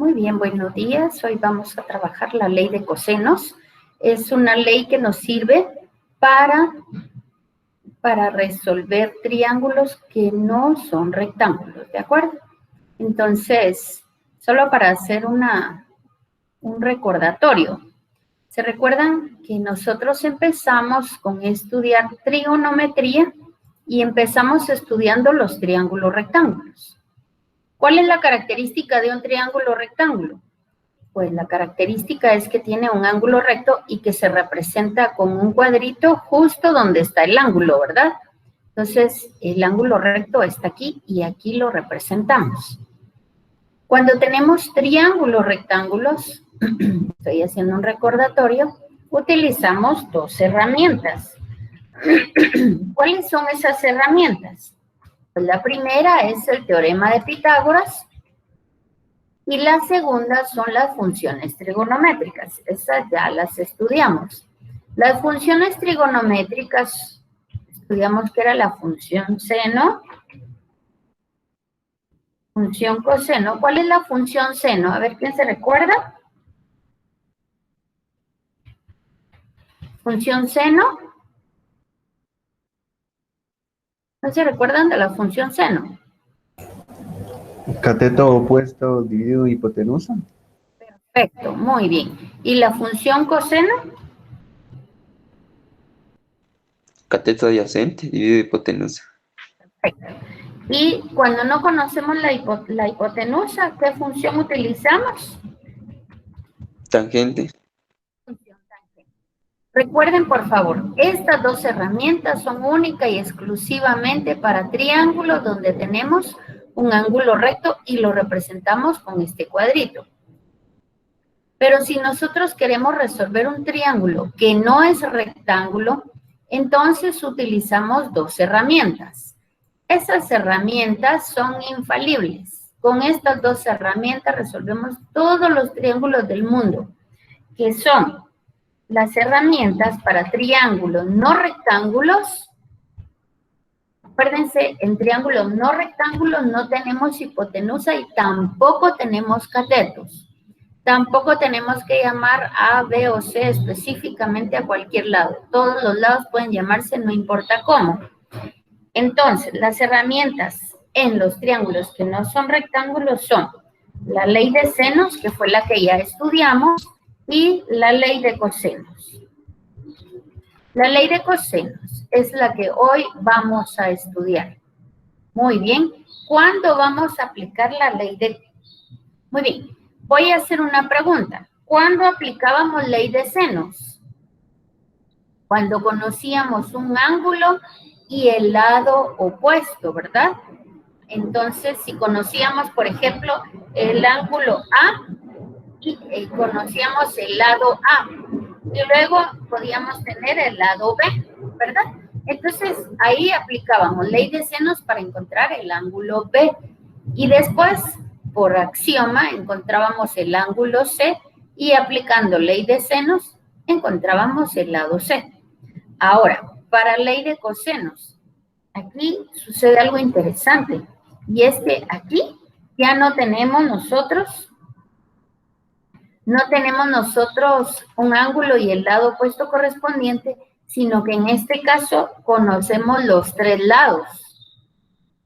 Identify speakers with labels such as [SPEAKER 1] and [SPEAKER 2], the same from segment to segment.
[SPEAKER 1] Muy bien, buenos días. Hoy vamos a trabajar la ley de cosenos. Es una ley que nos sirve para resolver triángulos que no son rectángulos, ¿de acuerdo? Entonces, solo para hacer un recordatorio. ¿Se recuerdan que nosotros empezamos con estudiar trigonometría y empezamos estudiando los triángulos rectángulos? ¿Cuál es la característica de un triángulo rectángulo? Pues la característica es que tiene un ángulo recto y que se representa con un cuadrito justo donde está el ángulo, ¿verdad? Entonces, el ángulo recto está aquí y aquí lo representamos. Cuando tenemos triángulos rectángulos, estoy haciendo un recordatorio, utilizamos dos herramientas. ¿Cuáles son esas herramientas? Pues la primera es el teorema de Pitágoras y la segunda son las funciones trigonométricas. Esas ya las estudiamos. Las funciones trigonométricas, estudiamos que era la función seno, función coseno. ¿Cuál es la función seno? A ver, ¿quién se recuerda? Función seno. ¿No se recuerdan de la función seno?
[SPEAKER 2] Cateto opuesto dividido hipotenusa.
[SPEAKER 1] Perfecto, muy bien. ¿Y la función coseno?
[SPEAKER 3] Cateto adyacente dividido hipotenusa.
[SPEAKER 1] Perfecto. Y cuando no conocemos la hipotenusa, ¿qué función utilizamos?
[SPEAKER 3] Tangente.
[SPEAKER 1] Función tangente. Recuerden, por favor, estas dos herramientas son única y exclusivamente para triángulos donde tenemos un ángulo recto y lo representamos con este cuadrito. Pero si nosotros queremos resolver un triángulo que no es rectángulo, entonces utilizamos dos herramientas. Esas herramientas son infalibles. Con estas dos herramientas resolvemos todos los triángulos del mundo, que son las herramientas para triángulos no rectángulos. Acuérdense, en triángulos no rectángulos no tenemos hipotenusa y tampoco tenemos catetos. Tampoco tenemos que llamar A, B o C específicamente a cualquier lado. Todos los lados pueden llamarse, no importa cómo. Entonces, las herramientas en los triángulos que no son rectángulos son la ley de senos, que fue la que ya estudiamos, y la ley de cosenos. La ley de cosenos es la que hoy vamos a estudiar. Muy bien. ¿Cuándo vamos a aplicar la ley de...? Muy bien. Voy a hacer una pregunta. ¿Cuándo aplicábamos ley de senos? Cuando conocíamos un ángulo y el lado opuesto, ¿verdad? Entonces, si conocíamos, por ejemplo, el ángulo A y conocíamos el lado A, y luego podíamos tener el lado B, ¿verdad? Entonces, ahí aplicábamos ley de senos para encontrar el ángulo B. Y después, por axioma, encontrábamos el ángulo C y aplicando ley de senos, encontrábamos el lado C. Ahora, para ley de cosenos, aquí sucede algo interesante. Y es que aquí ya no tenemos nosotros un ángulo y el lado opuesto correspondiente, sino que en este caso conocemos los tres lados.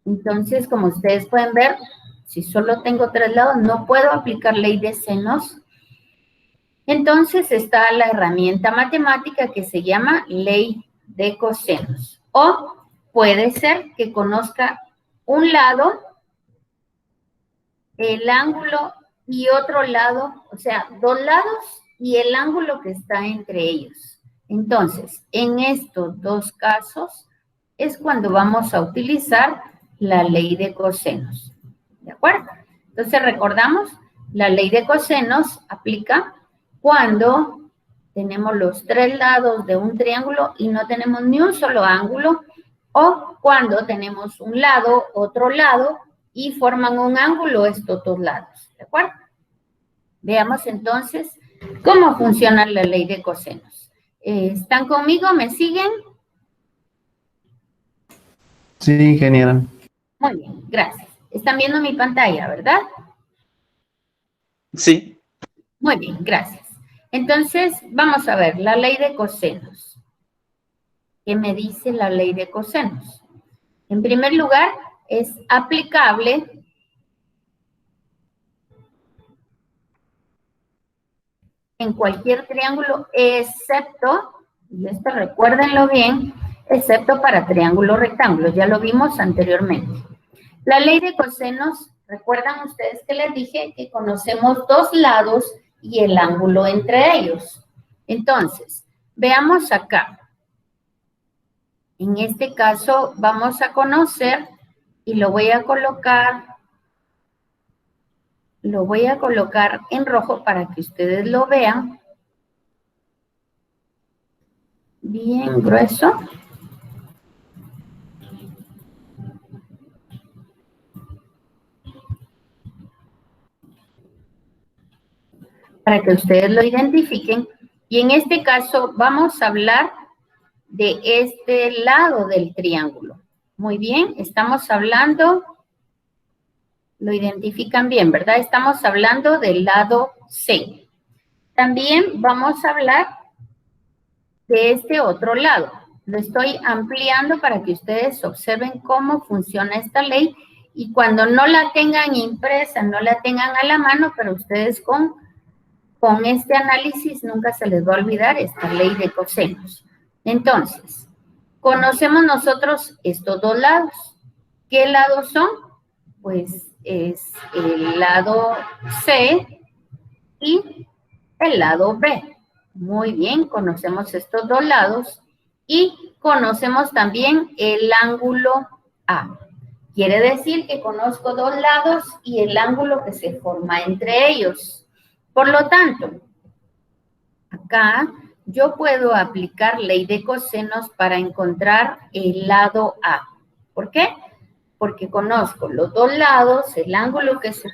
[SPEAKER 1] Entonces, como ustedes pueden ver, si solo tengo tres lados, no puedo aplicar ley de senos. Entonces está la herramienta matemática que se llama ley de cosenos. O puede ser que conozca un lado, el ángulo y otro lado, o sea, dos lados y el ángulo que está entre ellos. Entonces, en estos dos casos es cuando vamos a utilizar la ley de cosenos. ¿De acuerdo? Entonces, recordamos, la ley de cosenos aplica cuando tenemos los tres lados de un triángulo y no tenemos ni un solo ángulo, o cuando tenemos un lado, otro lado, y forman un ángulo estos dos lados, ¿de acuerdo? Veamos entonces cómo funciona la ley de cosenos. ¿Están conmigo? ¿Me siguen?
[SPEAKER 2] Sí, ingeniera.
[SPEAKER 1] Muy bien, gracias. Están viendo mi pantalla, ¿verdad?
[SPEAKER 3] Sí.
[SPEAKER 1] Muy bien, gracias. Entonces, vamos a ver la ley de cosenos. ¿Qué me dice la ley de cosenos? En primer lugar, es aplicable en cualquier triángulo, excepto, y esto recuérdenlo bien, excepto para triángulos rectángulos, ya lo vimos anteriormente. La ley de cosenos, recuerdan ustedes que les dije que conocemos dos lados y el ángulo entre ellos. Entonces, veamos acá. En este caso vamos a conocer y lo voy a colocar en rojo para que ustedes lo vean bien grueso. Para que ustedes lo identifiquen. Y en este caso vamos a hablar de este lado del triángulo. Muy bien, estamos hablando, lo identifican bien, ¿verdad? Estamos hablando del lado C. También vamos a hablar de este otro lado. Lo estoy ampliando para que ustedes observen cómo funciona esta ley y cuando no la tengan impresa, no la tengan a la mano, pero ustedes con este análisis nunca se les va a olvidar esta ley de cosenos. Entonces, conocemos nosotros estos dos lados. ¿Qué lados son? Pues es el lado C y el lado B. Muy bien, conocemos estos dos lados y conocemos también el ángulo A. Quiere decir que conozco dos lados y el ángulo que se forma entre ellos. Por lo tanto, acá yo puedo aplicar ley de cosenos para encontrar el lado A. ¿Por qué? Porque conozco los dos lados, el ángulo que se...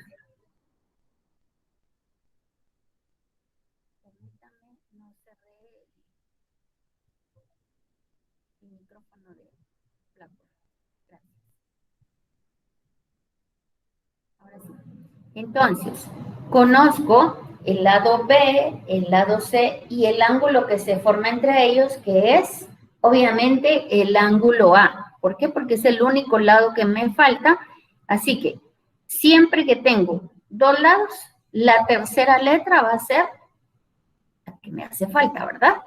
[SPEAKER 1] Permítame, no cerré el micrófono de Blackboard. Gracias. Ahora sí. Entonces, conozco el lado B, el lado C y el ángulo que se forma entre ellos, que es, obviamente, el ángulo A. ¿Por qué? Porque es el único lado que me falta. Así que, siempre que tengo dos lados, la tercera letra va a ser la que me hace falta, ¿verdad?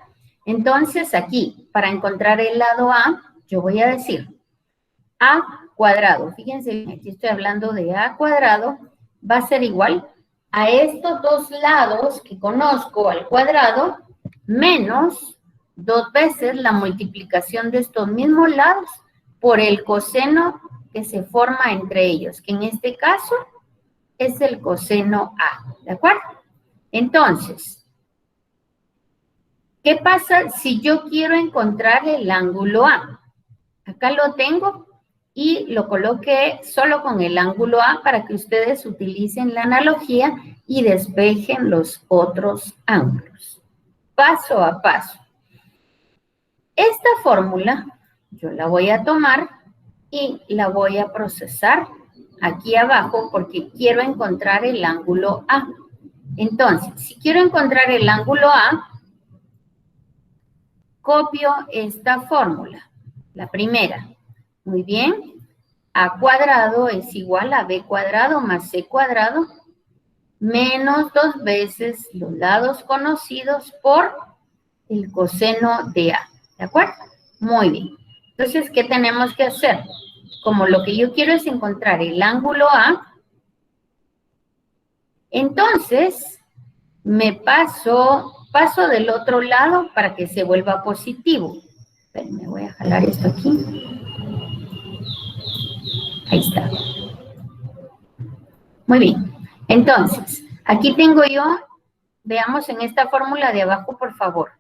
[SPEAKER 1] Entonces, aquí, para encontrar el lado A, yo voy a decir A cuadrado. Fíjense, aquí estoy hablando de A cuadrado, va a ser igual a estos dos lados que conozco al cuadrado, menos dos veces la multiplicación de estos mismos lados por el coseno que se forma entre ellos, que en este caso es el coseno A, ¿de acuerdo? Entonces, ¿qué pasa si yo quiero encontrar el ángulo A? Acá lo tengo y lo coloqué solo con el ángulo A para que ustedes utilicen la analogía y despejen los otros ángulos. Paso a paso. Esta fórmula yo la voy a tomar y la voy a procesar aquí abajo porque quiero encontrar el ángulo A. Entonces, si quiero encontrar el ángulo A, copio esta fórmula, la primera. Muy bien. A cuadrado es igual a B cuadrado más C cuadrado menos dos veces los lados conocidos por el coseno de A. ¿De acuerdo? Muy bien. Entonces, ¿qué tenemos que hacer? Como lo que yo quiero es encontrar el ángulo A, entonces me paso del otro lado para que se vuelva positivo. Me voy a jalar esto aquí. Ahí está. Muy bien. Entonces, aquí tengo yo, veamos en esta fórmula de abajo, por favor.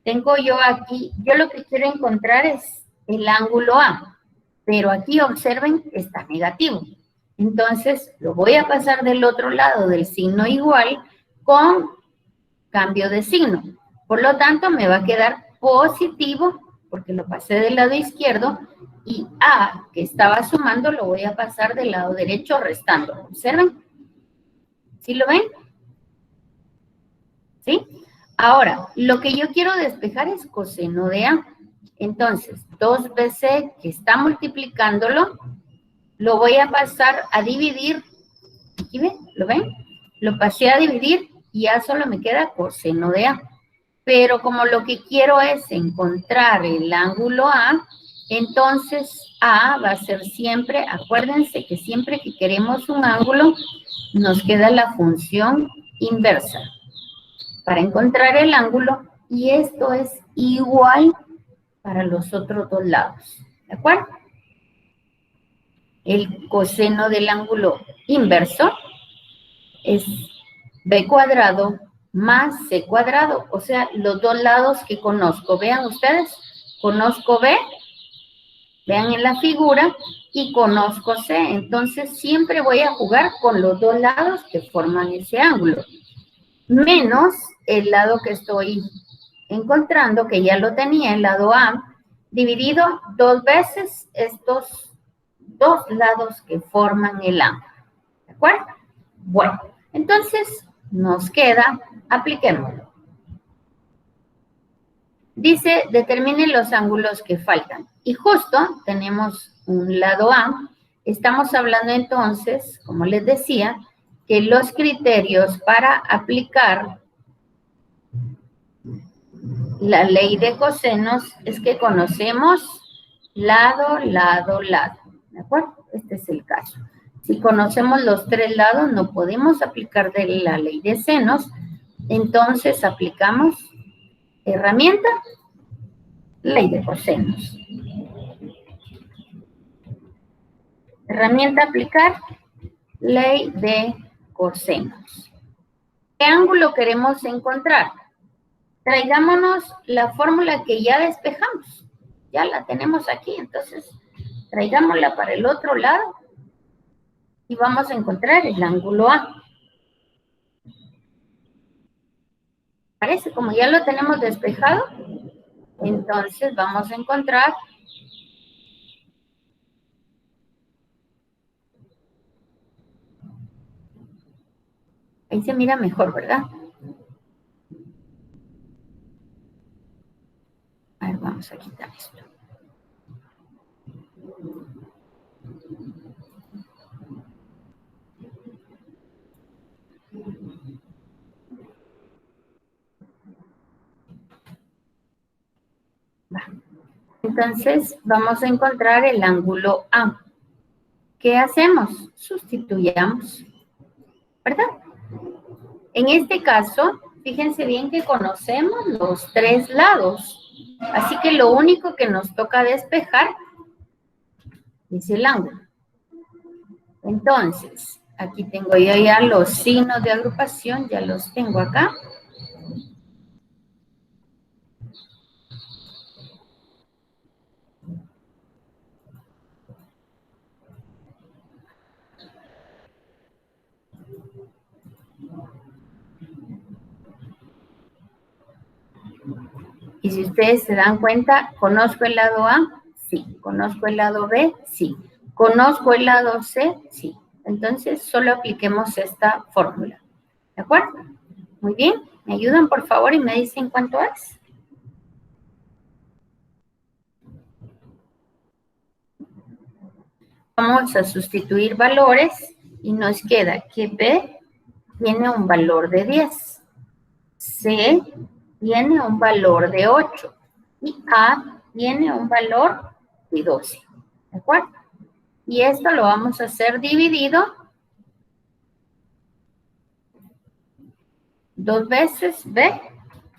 [SPEAKER 1] Tengo yo aquí, yo lo que quiero encontrar es el ángulo A, pero aquí observen, está negativo. Entonces, lo voy a pasar del otro lado del signo igual con cambio de signo. Por lo tanto, me va a quedar positivo, porque lo pasé del lado izquierdo, y A, que estaba sumando, lo voy a pasar del lado derecho restando. ¿Observen? ¿Sí lo ven? ¿Sí? Ahora, lo que yo quiero despejar es coseno de A. Entonces, 2BC que está multiplicándolo, lo voy a pasar a dividir. Aquí ven, ¿lo ven? Lo pasé a dividir y ya solo me queda coseno de A. Pero como lo que quiero es encontrar el ángulo A, entonces A va a ser siempre, acuérdense que siempre que queremos un ángulo, nos queda la función inversa para encontrar el ángulo, y esto es igual para los otros dos lados, ¿de acuerdo? El coseno del ángulo inverso es b cuadrado más c cuadrado, o sea, los dos lados que conozco. Vean ustedes, conozco b, vean en la figura, y conozco c, entonces siempre voy a jugar con los dos lados que forman ese ángulo, menos el lado que estoy encontrando, que ya lo tenía, el lado A, dividido 2 veces estos dos lados que forman el ángulo. ¿De acuerdo? Bueno, entonces nos queda, apliquémoslo. Dice, determine los ángulos que faltan. Y justo tenemos un lado A. Estamos hablando entonces, como les decía, que los criterios para aplicar la ley de cosenos es que conocemos lado, lado, lado. ¿De acuerdo? Este es el caso. Si conocemos los tres lados, no podemos aplicar de la ley de senos. Entonces aplicamos herramienta, ley de cosenos. Herramienta aplicar, ley de cosenos. ¿Qué ángulo queremos encontrar? Traigámonos la fórmula que ya despejamos. Ya la tenemos aquí, entonces traigámosla para el otro lado y vamos a encontrar el ángulo A. Parece, como ya lo tenemos despejado, entonces vamos a encontrar ahí se mira mejor, ¿verdad? A ver, vamos a quitar esto. Entonces, vamos a encontrar el ángulo A. ¿Qué hacemos? Sustituyamos, ¿verdad? En este caso, fíjense bien que conocemos los tres lados. Así que lo único que nos toca despejar es el ángulo. Entonces, aquí tengo yo ya los signos de agrupación, ya los tengo acá. Y si ustedes se dan cuenta, ¿conozco el lado A? Sí. ¿Conozco el lado B? Sí. ¿Conozco el lado C? Sí. Entonces, solo apliquemos esta fórmula. ¿De acuerdo? Muy bien. ¿Me ayudan, por favor, y me dicen cuánto es? Vamos a sustituir valores y nos queda que B tiene un valor de 10. C tiene un valor de 8 y A tiene un valor de 12, ¿de acuerdo? Y esto lo vamos a hacer dividido 2 veces B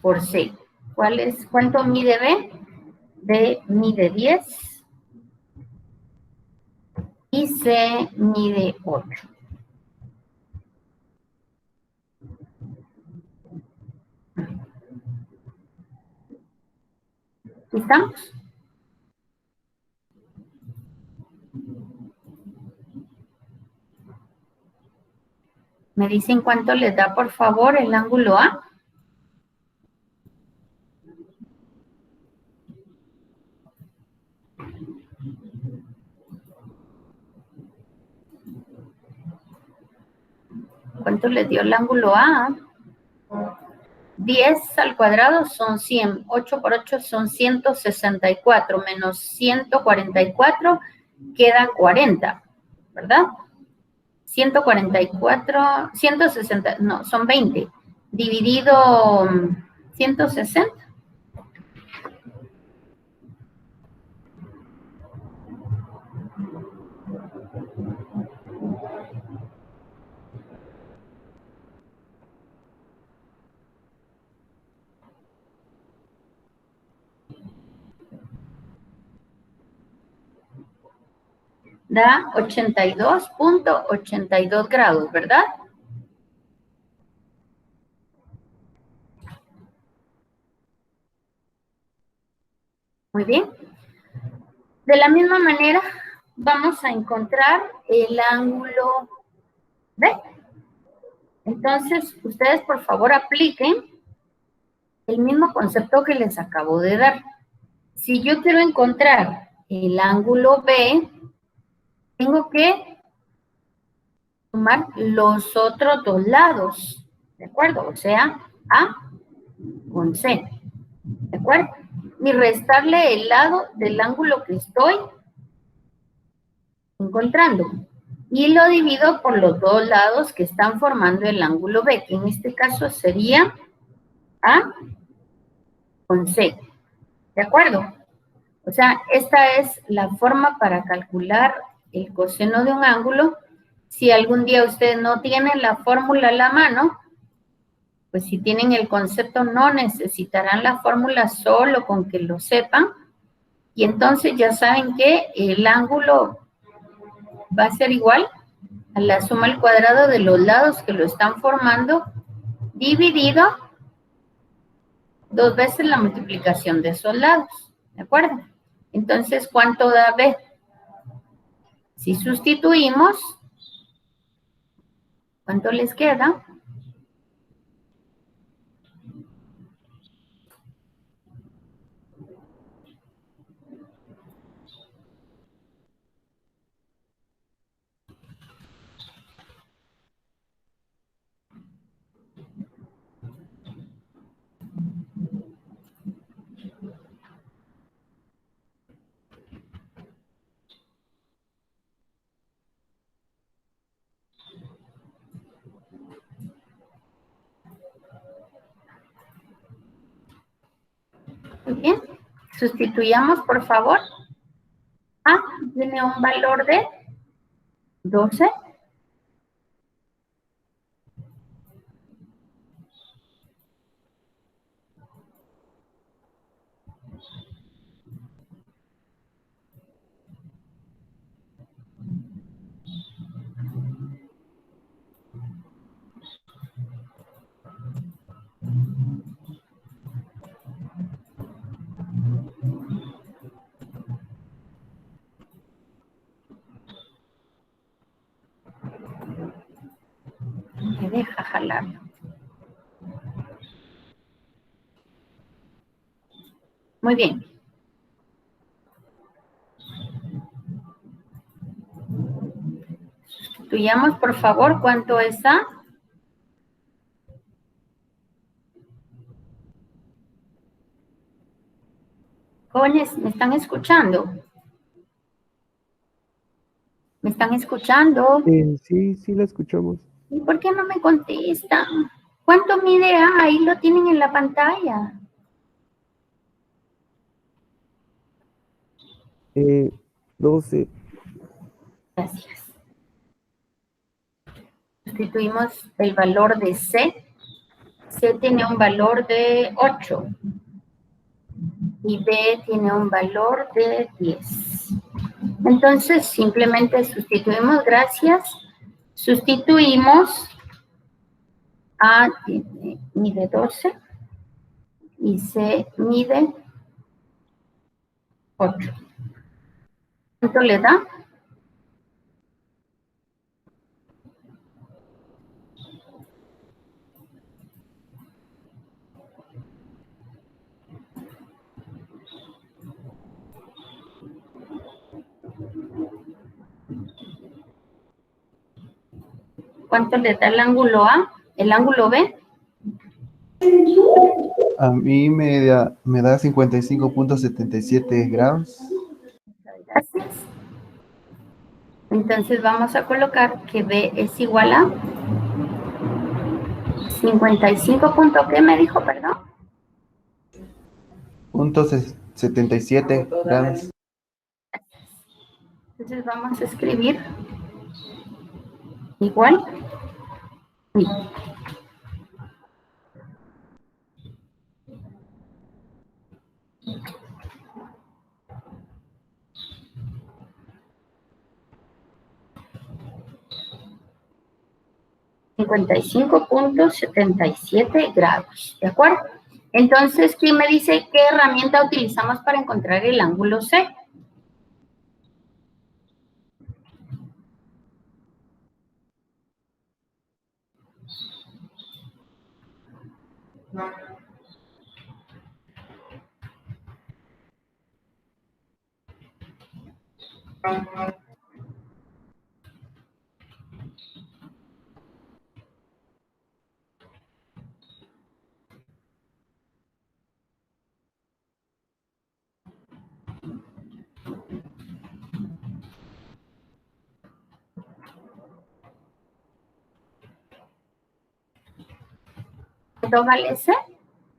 [SPEAKER 1] por C. ¿Cuánto mide B? B mide 10 y C mide 8. ¿Estamos? ¿Me dicen cuánto les da, por favor, el ángulo A? ¿Cuánto les dio el ángulo A? 10 al cuadrado son 100, 8 por 8 son 164, menos 144 queda 40, ¿verdad? 144, 160, no, son 20, dividido 160. Da 82.82 grados, ¿verdad? Muy bien. De la misma manera, vamos a encontrar el ángulo B. Entonces, ustedes por favor apliquen el mismo concepto que les acabo de dar. Si yo quiero encontrar el ángulo B, tengo que sumar los otros dos lados, ¿de acuerdo? O sea, A con C, ¿de acuerdo? Y restarle el lado del ángulo que estoy encontrando. Y lo divido por los dos lados que están formando el ángulo B, que en este caso sería A con C, ¿de acuerdo? O sea, esta es la forma para calcular el coseno de un ángulo. Si algún día ustedes no tienen la fórmula a la mano, pues si tienen el concepto no necesitarán la fórmula solo con que lo sepan. Y entonces ya saben que el ángulo va a ser igual a la suma al cuadrado de los lados que lo están formando, dividido 2 veces la multiplicación de esos lados, ¿de acuerdo? Entonces, ¿cuánto da B? Si sustituimos, ¿cuánto les queda? Muy bien. Sustituyamos, por favor. A tiene un valor de 12. Me deja jalarlo. Muy bien. Sustituyamos, por favor, ¿cuánto es A? Jóvenes, ¿me están escuchando? ¿Me están escuchando?
[SPEAKER 4] Sí, sí la escuchamos.
[SPEAKER 1] ¿Y por qué no me contestan? ¿Cuánto mide A? Ahí lo tienen en la pantalla.
[SPEAKER 4] 12.
[SPEAKER 1] Gracias. Sustituimos el valor de C. C tiene un valor de 8. Y B tiene un valor de 10. Entonces, simplemente sustituimos, gracias. Sustituimos A mide 12 y C mide 8. ¿Cuánto le da? ¿Cuánto le da el ángulo A? ¿El ángulo B?
[SPEAKER 2] A mí me da 55.77 grados.
[SPEAKER 1] Gracias. Entonces vamos a colocar que B es igual a 55 punto, ¿qué me dijo, perdón?
[SPEAKER 2] .77 grados.
[SPEAKER 1] Entonces vamos a escribir igual. Y 55.77 grados, ¿de acuerdo? Entonces, ¿quién me dice qué herramienta utilizamos para encontrar el ángulo C? ¿Cuánto vale C?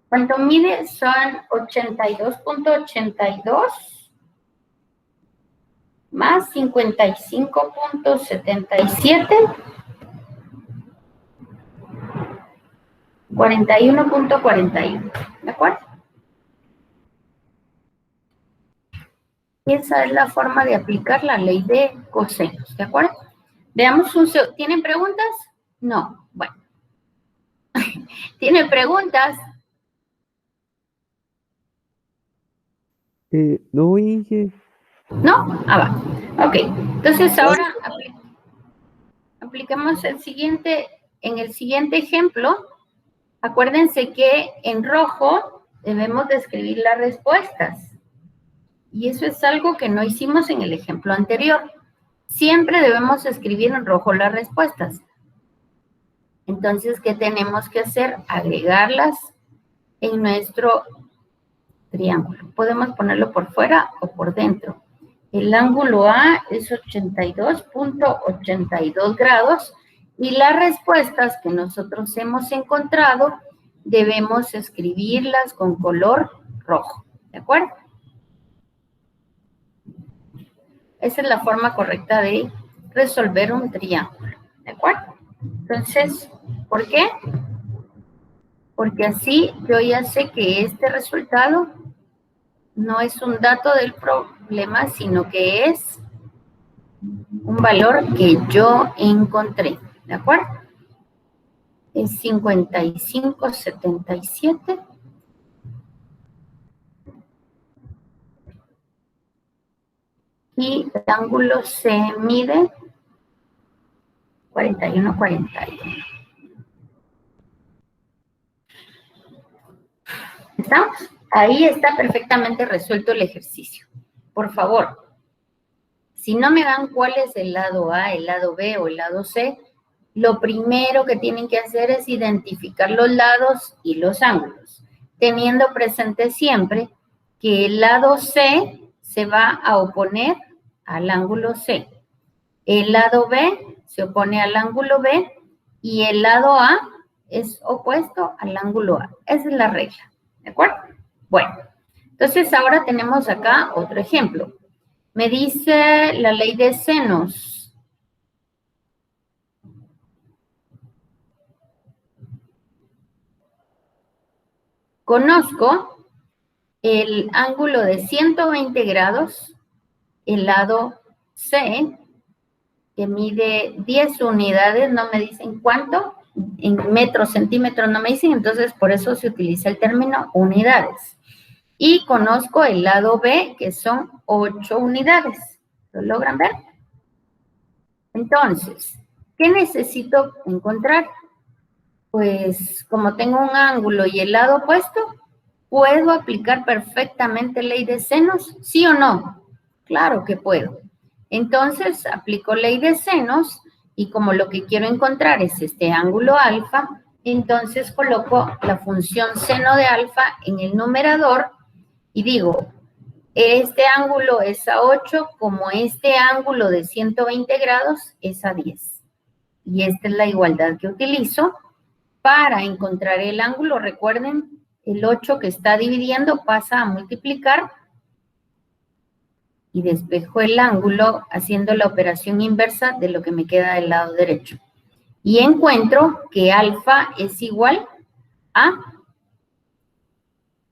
[SPEAKER 1] ¿Cuánto mide? Son 82.82 más 55.77, 41.41, ¿de acuerdo? Y esa es la forma de aplicar la ley de cosenos, ¿de acuerdo? Veamos ¿tienen preguntas? No, bueno. ¿Tienen preguntas?
[SPEAKER 4] No, Inge.
[SPEAKER 1] ¿No? Ah, va. Ok, entonces ahora aplicamos en el siguiente ejemplo. Acuérdense que en rojo debemos de escribir las respuestas. Y eso es algo que no hicimos en el ejemplo anterior. Siempre debemos escribir en rojo las respuestas. Entonces, ¿qué tenemos que hacer? Agregarlas en nuestro triángulo. Podemos ponerlo por fuera o por dentro. El ángulo A es 82.82 grados y las respuestas que nosotros hemos encontrado debemos escribirlas con color rojo. ¿De acuerdo? Esa es la forma correcta de resolver un triángulo. ¿De acuerdo? Entonces, ¿por qué? Porque así yo ya sé que este resultado no es un dato del problema, sino que es un valor que yo encontré. ¿De acuerdo? Es 55.77. Y el ángulo se mide 41.41. ¿Estamos? Ahí está perfectamente resuelto el ejercicio. Por favor, si no me dan cuál es el lado A, el lado B o el lado C, lo primero que tienen que hacer es identificar los lados y los ángulos, teniendo presente siempre que el lado C se va a oponer al ángulo C. El lado B se opone al ángulo B y el lado A es opuesto al ángulo A. Esa es la regla, ¿de acuerdo? Bueno, entonces ahora tenemos acá otro ejemplo. Me dice la ley de senos. Conozco el ángulo de 120 grados, el lado C, que mide 10 unidades, no me dicen cuánto, en metros, centímetros no me dicen, entonces por eso se utiliza el término unidades. Y conozco el lado B, que son 8 unidades. ¿Lo logran ver? Entonces, ¿qué necesito encontrar? Pues como tengo un ángulo y el lado opuesto, ¿puedo aplicar perfectamente ley de senos? ¿Sí o no? Claro que puedo. Entonces, aplico ley de senos y como lo que quiero encontrar es este ángulo alfa, Entonces coloco la función seno de alfa en el numerador y digo, este ángulo es a 8, como este ángulo de 120 grados es a 10. Y esta es la igualdad que utilizo para encontrar el ángulo. Recuerden, el 8 que está dividiendo pasa a multiplicar y despejo el ángulo haciendo la operación inversa de lo que me queda del lado derecho. Y encuentro que alfa es igual a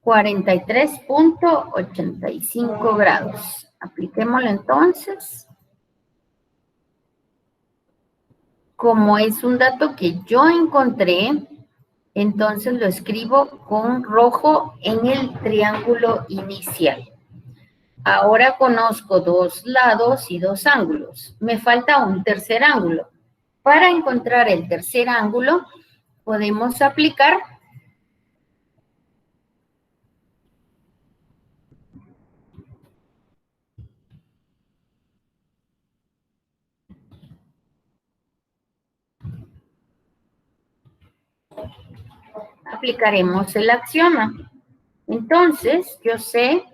[SPEAKER 1] 43.85 grados. Apliquémoslo entonces. Como es un dato que yo encontré, entonces lo escribo con rojo en el triángulo inicial. Ahora conozco dos lados y dos ángulos. Me falta un tercer ángulo. Para encontrar el tercer ángulo, podemos aplicar aplicaremos el axioma. Entonces, yo sé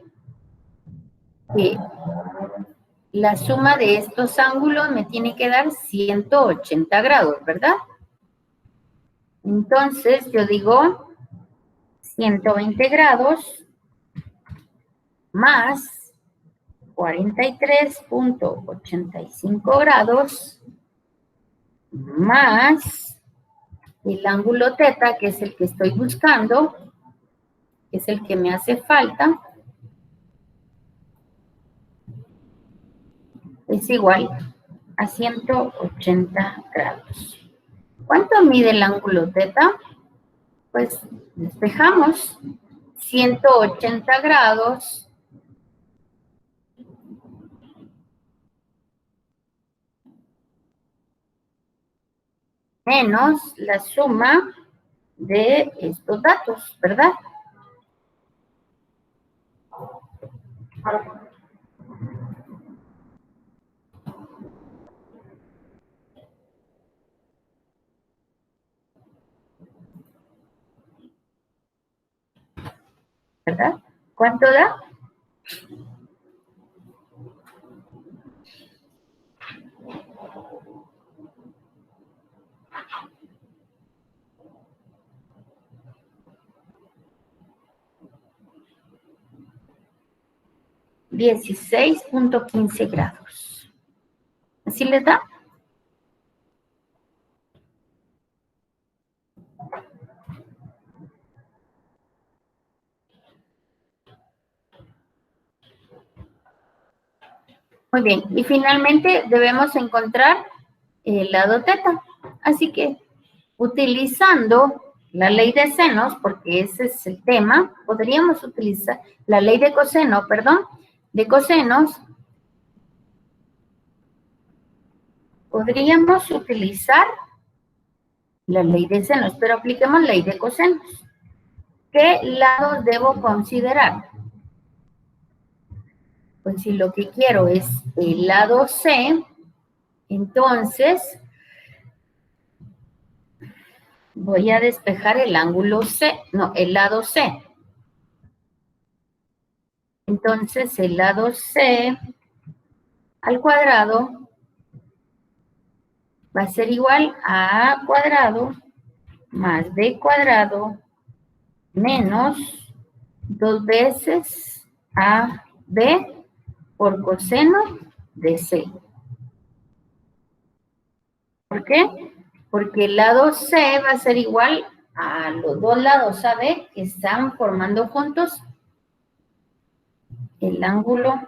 [SPEAKER 1] que la suma de estos ángulos me tiene que dar 180 grados, ¿verdad? Entonces, yo digo 120 grados más 43.85 grados más el ángulo teta, que es el que estoy buscando, que es el que me hace falta, es igual a 180 grados. ¿Cuánto mide el ángulo teta? Pues despejamos 180 grados menos la suma de estos datos, ¿verdad? ¿Verdad? ¿Cuánto da? $16.15 grados. ¿Así les da? Muy bien. Y finalmente debemos encontrar el lado teta. Así que utilizando la ley de senos, porque ese es el tema, podríamos utilizar la ley de coseno, perdón, de cosenos, podríamos utilizar la ley de senos, pero apliquemos la ley de cosenos. ¿Qué lados debo considerar? Pues si lo que quiero es el lado C, entonces voy a despejar el ángulo C, no, el lado C. Entonces el lado C al cuadrado va a ser igual a A cuadrado más B cuadrado menos 2 veces AB por coseno de C. ¿Por qué? Porque el lado C va a ser igual a los dos lados AB que están formando juntos el ángulo.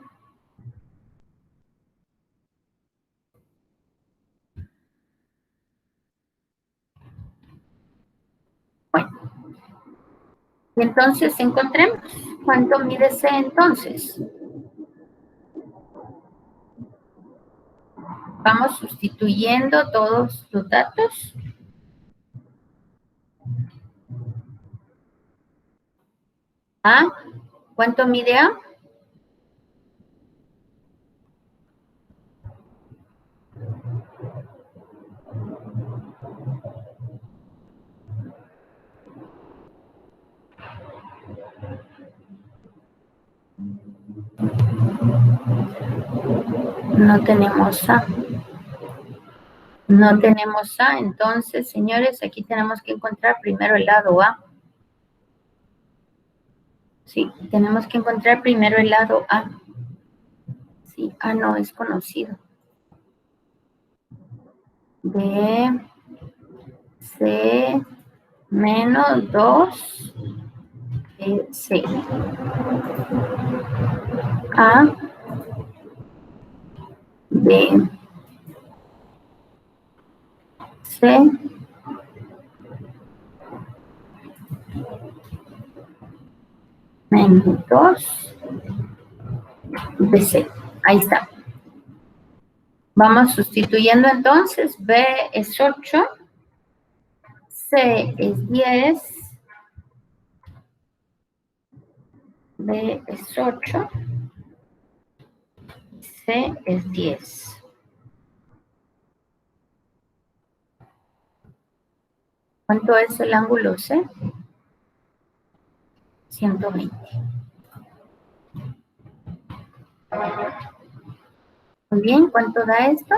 [SPEAKER 1] Bueno, y entonces encontremos cuánto mide C entonces. Vamos sustituyendo todos los datos. A, ¿cuánto mide A? No tenemos A. No tenemos A, entonces, señores, aquí tenemos que encontrar primero el lado A. Sí, tenemos que encontrar primero el lado A. Sí, A no es conocido. B, C, menos 2, C. A, B, C, menos 2, BC. Ahí está. Vamos sustituyendo entonces. B es 8, C es 10, B es 8, C es 10. ¿Cuánto es el ángulo C? 120. Muy bien, ¿cuánto da esto?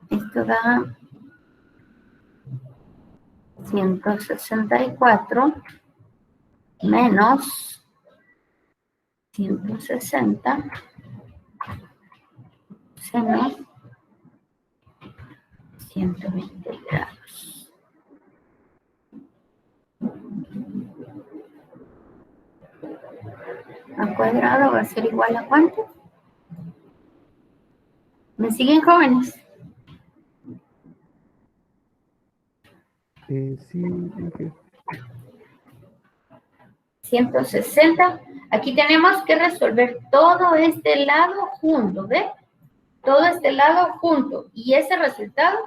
[SPEAKER 1] Esto da 164 menos 160 seno 120 grados. Al cuadrado va a ser igual a ¿cuánto? ¿Me siguen, jóvenes?
[SPEAKER 4] Sí, profe.
[SPEAKER 1] 160. Aquí tenemos que resolver todo este lado junto, ¿ve? Todo este lado junto. Y ese resultado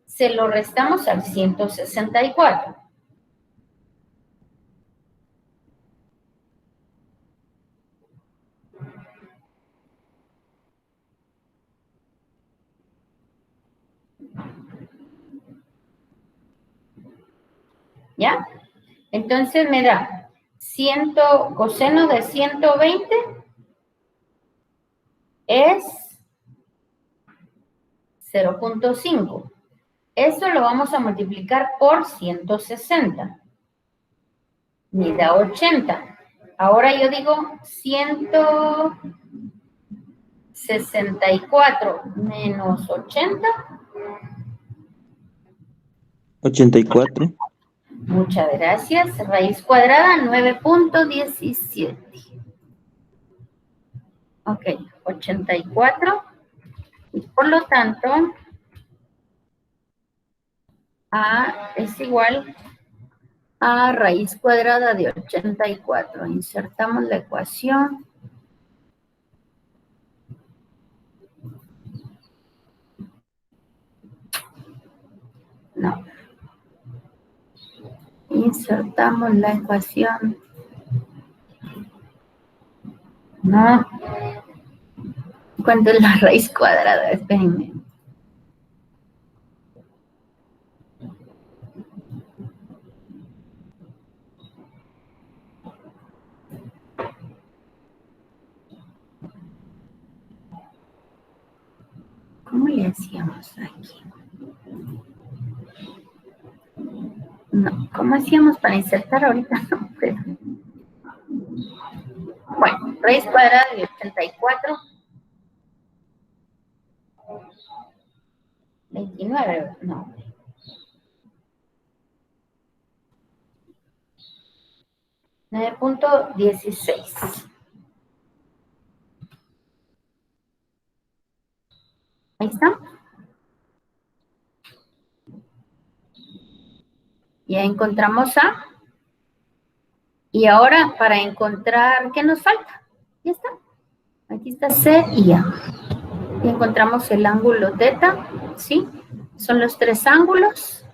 [SPEAKER 1] se lo restamos al 164. ¿Ya? Entonces me da coseno de 120 es 0.5. Eso lo vamos a multiplicar por 160. Me da 80. Ahora yo digo 164 menos 80.
[SPEAKER 3] 84.
[SPEAKER 1] Muchas gracias. Raíz cuadrada 9.17. Ok, 84. Y por lo tanto, A es igual a raíz cuadrada de 84. Insertamos la ecuación. No. Insertamos la ecuación. No. ¿Cuánto es la raíz cuadrada? Espérenme. ¿Cómo le hacíamos aquí? No, ¿cómo hacíamos para insertar ahorita? No puedo. Bueno, raíz cuadrada de 84. 29, no. 9.16. Ahí está. Ya encontramos A. Y ahora para encontrar, ¿qué nos falta? Ya está. Aquí está C y A. Y encontramos el ángulo teta, ¿sí? Son los tres ángulos.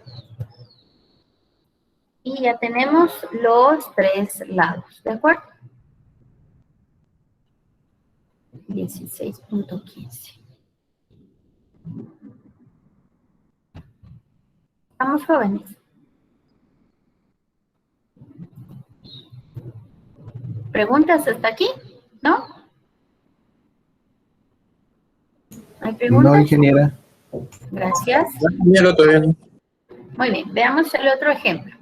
[SPEAKER 1] Y ya tenemos los tres lados, ¿de acuerdo? 16.15. Estamos jóvenes. ¿Preguntas hasta aquí? ¿No? ¿Hay preguntas?
[SPEAKER 2] No, ingeniera.
[SPEAKER 1] Gracias.
[SPEAKER 5] Ingeniero, todavía no.
[SPEAKER 1] Muy bien, veamos el otro ejemplo.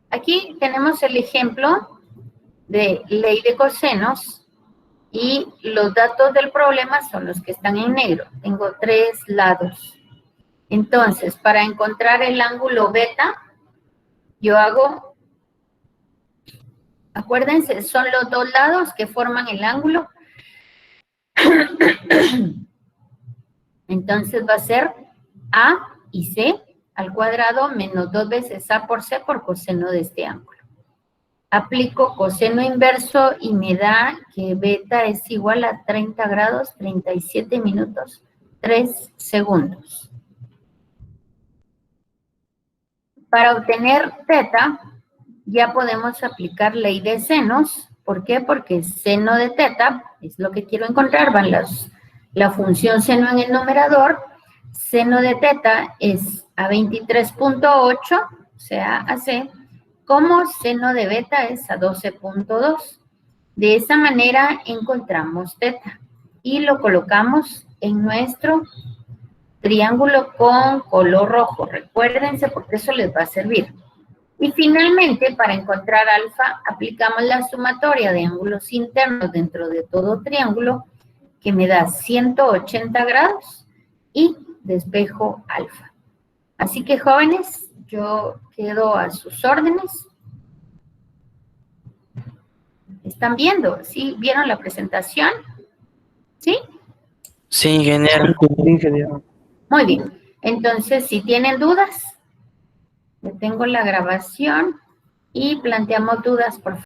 [SPEAKER 1] Aquí tenemos el ejemplo de ley de cosenos y los datos del problema son los que están en negro. Tengo 3 lados. Entonces, para encontrar el ángulo beta, yo hago, acuérdense, son los 2 lados que forman el ángulo. Entonces va a ser A y C al cuadrado menos 2 veces A por C por coseno de este ángulo. Aplico coseno inverso y me da que beta es igual a 30 grados, 37 minutos, 3 segundos. Para obtener teta, ya podemos aplicar ley de senos. ¿Por qué? Porque seno de teta es lo que quiero encontrar, van la función seno en el numerador. Seno de teta es a 23.8, o sea, AC, como seno de beta es a 12.2. De esa manera encontramos teta y lo colocamos en nuestro triángulo con color rojo. Recuérdense porque eso les va a servir. Y finalmente, para encontrar alfa, aplicamos la sumatoria de ángulos internos dentro de todo triángulo, que me da 180 grados y despejo alfa. Así que, jóvenes, yo quedo a sus órdenes. ¿Están viendo? ¿Sí? ¿Vieron la presentación? ¿Sí?
[SPEAKER 5] Sí, ingeniero.
[SPEAKER 4] Sí, ingeniero.
[SPEAKER 1] Muy bien. Entonces, si tienen dudas, detengo la grabación y planteamos dudas, por favor.